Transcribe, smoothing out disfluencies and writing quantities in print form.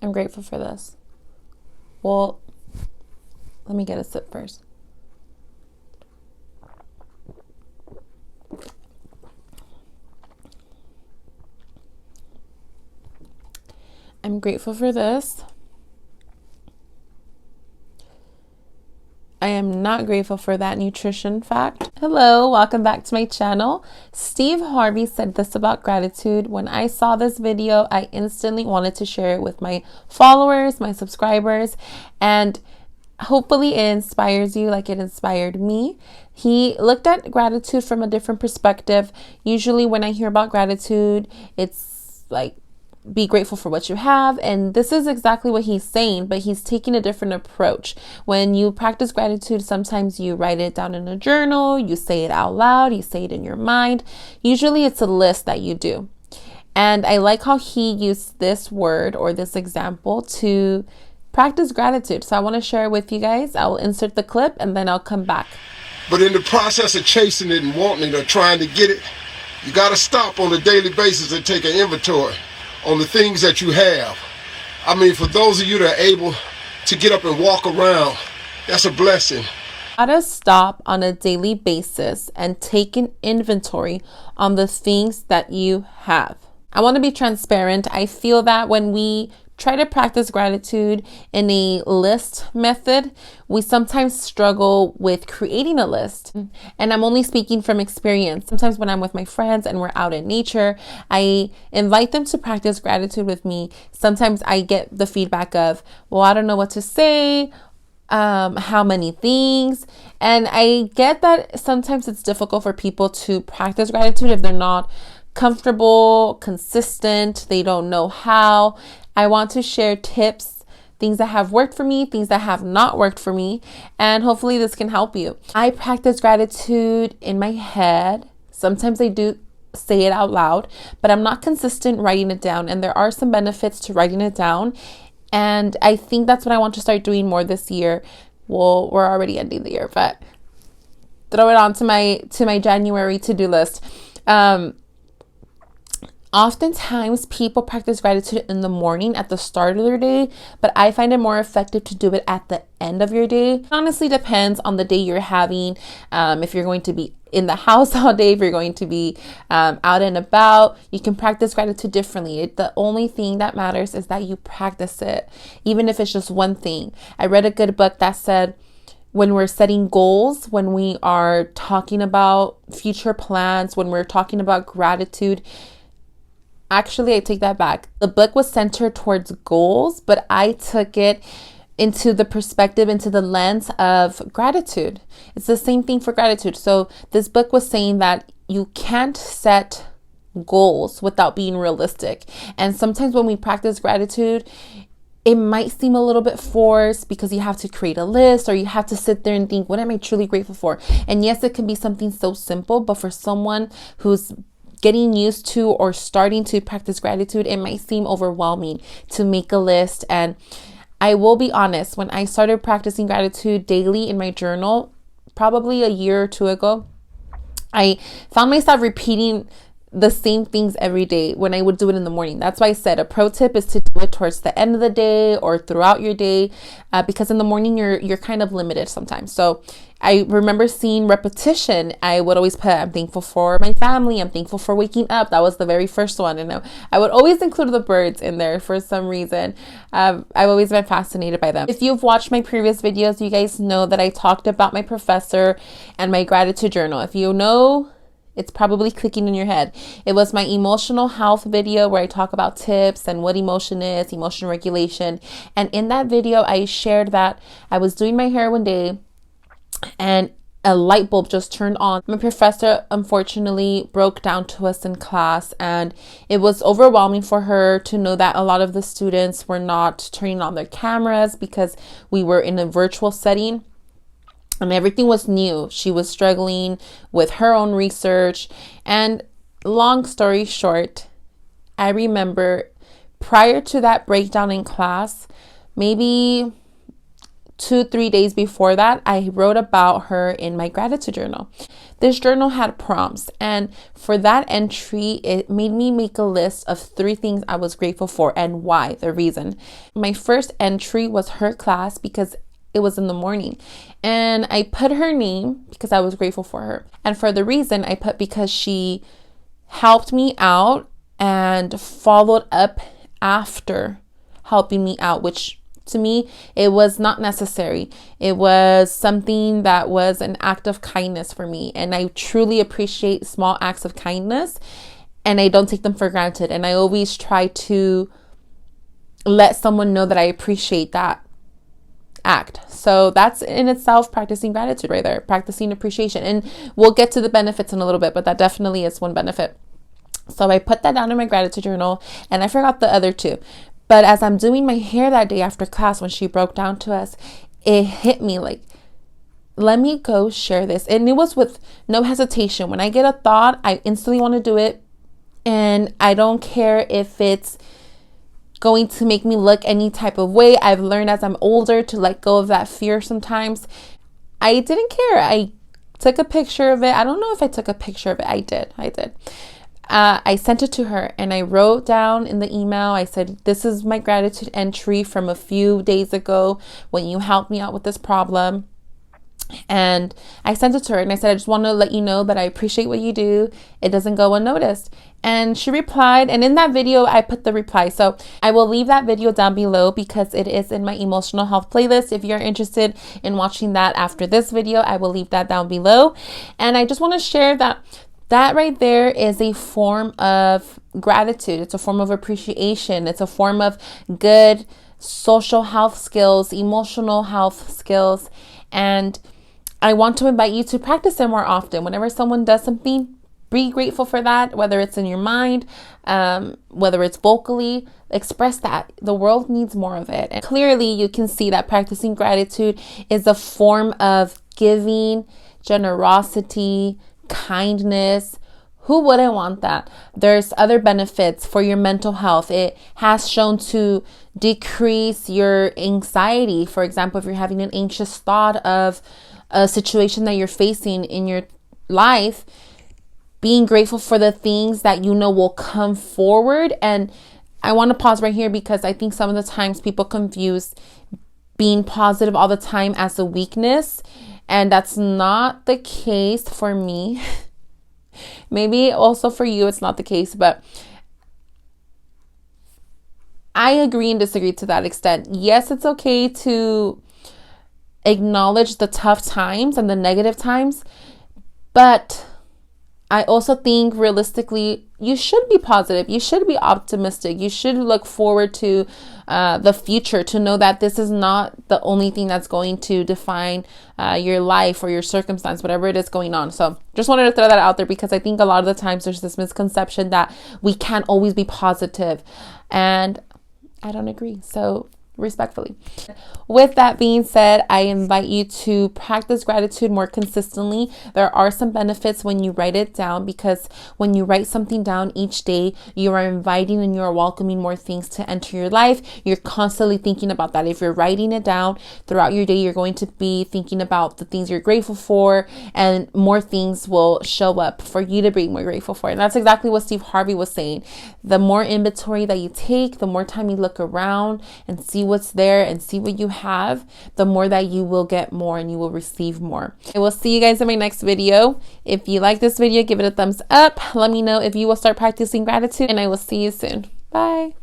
I'm grateful for this. Well, let me get a sip first. I'm grateful for this. I am not grateful for that nutrition fact. Hello, welcome back to my channel. Steve Harvey said this about gratitude. When I saw this video, I instantly wanted to share it with my followers, my subscribers, and hopefully it inspires you like it inspired me. He looked at gratitude from a different perspective. Usually when I hear about gratitude, it's like, be grateful for what you have, and this is exactly what he's saying, but he's taking a different approach. When you practice gratitude, sometimes you write it down in a journal, you say it out loud, you say it in your mind. Usually it's a list that you do, and I like how he used this word or this example to practice gratitude. So I want to share it with you guys. I will insert the clip and then I'll come back. But in the process of chasing it and wanting it or trying to get it, you got to stop on a daily basis and take an inventory on the things that you have. I mean, for those of you that are able to get up and walk around, that's a blessing. Gotta stop on a daily basis and take an inventory on the things that you have. I want to be transparent. I feel that when we try to practice gratitude in a list method, we sometimes struggle with creating a list. And I'm only speaking from experience. Sometimes when I'm with my friends and we're out in nature, I invite them to practice gratitude with me. Sometimes I get the feedback of, well, I don't know what to say, how many things. And I get that sometimes it's difficult for people to practice gratitude if they're not comfortable, consistent, they don't know how. I want to share tips, things that have worked for me, things that have not worked for me, and hopefully this can help you. I practice gratitude in my head. Sometimes I do say it out loud, but I'm not consistent writing it down, and there are some benefits to writing it down, and I think that's what I want to start doing more this year. Well, we're already ending the year, but throw it on to my January to-do list. Oftentimes people practice gratitude in the morning at the start of their day, but I find it more effective to do it at the end of your day. It honestly depends on the day you're having. If you're going to be in the house all day, if you're going to be out and about, you can practice gratitude differently. The only thing that matters is that you practice it, even if it's just one thing. I read a good book that said, when we're setting goals, when we are talking about future plans, when we're talking about gratitude, actually, I take that back. The book was centered towards goals, but I took it into the perspective, into the lens of gratitude. It's the same thing for gratitude. So this book was saying that you can't set goals without being realistic. And sometimes when we practice gratitude, it might seem a little bit forced because you have to create a list or you have to sit there and think, what am I truly grateful for? And yes, it can be something so simple, but for someone who's getting used to or starting to practice gratitude, it might seem overwhelming to make a list. And I will be honest, when I started practicing gratitude daily in my journal, probably a year or two ago, I found myself repeating the same things every day when I would do it in the morning. That's why I said a pro tip is to do it towards the end of the day or throughout your day, because in the morning you're kind of limited sometimes. So I remember seeing repetition. I would always put, I'm thankful for my family. I'm thankful for waking up. That was the very first one. And I would always include the birds in there for some reason. I've always been fascinated by them. If you've watched my previous videos, you guys know that I talked about my professor and my gratitude journal. If you know, it's probably clicking in your head. It was my emotional health video where I talk about tips and what emotion is, emotion regulation. And in that video, I shared that I was doing my hair one day and a light bulb just turned on. My professor unfortunately broke down to us in class, and it was overwhelming for her to know that a lot of the students were not turning on their cameras because we were in a virtual setting. And everything was new. She was struggling with her own research. And long story short, I remember prior to that breakdown in class, maybe 2-3 days before that, I wrote about her in my gratitude journal. This journal had prompts, and for that entry, it made me make a list of 3 things I was grateful for and why, the reason. My first entry was her class because it was in the morning, and I put her name because I was grateful for her. And for the reason, I put because she helped me out and followed up after helping me out, which to me, it was not necessary. It was something that was an act of kindness for me. And I truly appreciate small acts of kindness, and I don't take them for granted. And I always try to let someone know that I appreciate that act. So that's in itself practicing gratitude right there, practicing appreciation. And we'll get to the benefits in a little bit, but that definitely is one benefit. So I put that down in my gratitude journal, and I forgot the other 2. But as I'm doing my hair that day after class, when she broke down to us, it hit me like, let me go share this. And it was with no hesitation. When I get a thought, I instantly want to do it. And I don't care if it's going to make me look any type of way. I've learned as I'm older to let go of that fear sometimes. I didn't care. I took a picture of it. I don't know if I took a picture of it. I did. I sent it to her, and I wrote down in the email, I said, this is my gratitude entry from a few days ago when you helped me out with this problem. And I sent it to her, and I said, I just want to let you know that I appreciate what you do. It doesn't go unnoticed. And she replied, and in that video, I put the reply. So I will leave that video down below because it is in my emotional health playlist. If you're interested in watching that after this video, I will leave that down below. And I just want to share that right there is a form of gratitude. It's a form of appreciation. It's a form of good social health skills, emotional health skills. And I want to invite you to practice it more often. Whenever someone does something, be grateful for that, whether it's in your mind, whether it's vocally, express that. The world needs more of it. And clearly you can see that practicing gratitude is a form of giving, generosity, kindness. Who wouldn't want that? There's other benefits for your mental health. It has shown to decrease your anxiety. For example, if you're having an anxious thought of a situation that you're facing in your life, being grateful for the things that you know will come forward. And I want to pause right here because I think some of the times people confuse being positive all the time as a weakness. And that's not the case for me. Maybe also for you, it's not the case, but I agree and disagree to that extent. Yes, it's okay to acknowledge the tough times and the negative times, but I also think realistically, you should be positive. You should be optimistic. You should look forward to the future, to know that this is not the only thing that's going to define your life or your circumstance, whatever it is going on. So just wanted to throw that out there because I think a lot of the times there's this misconception that we can't always be positive. And I don't agree. So respectfully. With that being said, I invite you to practice gratitude more consistently. There are some benefits when you write it down, because when you write something down each day, you are inviting and you are welcoming more things to enter your life. You're constantly thinking about that. If you're writing it down throughout your day, you're going to be thinking about the things you're grateful for, and more things will show up for you to be more grateful for. And that's exactly what Steve Harvey was saying. The more inventory that you take, the more time you look around and see what's there and see what you have, the more that you will get more and you will receive more. I will see you guys in my next video. If you like this video, give it a thumbs up. Let me know if you will start practicing gratitude, and I will see you soon. Bye.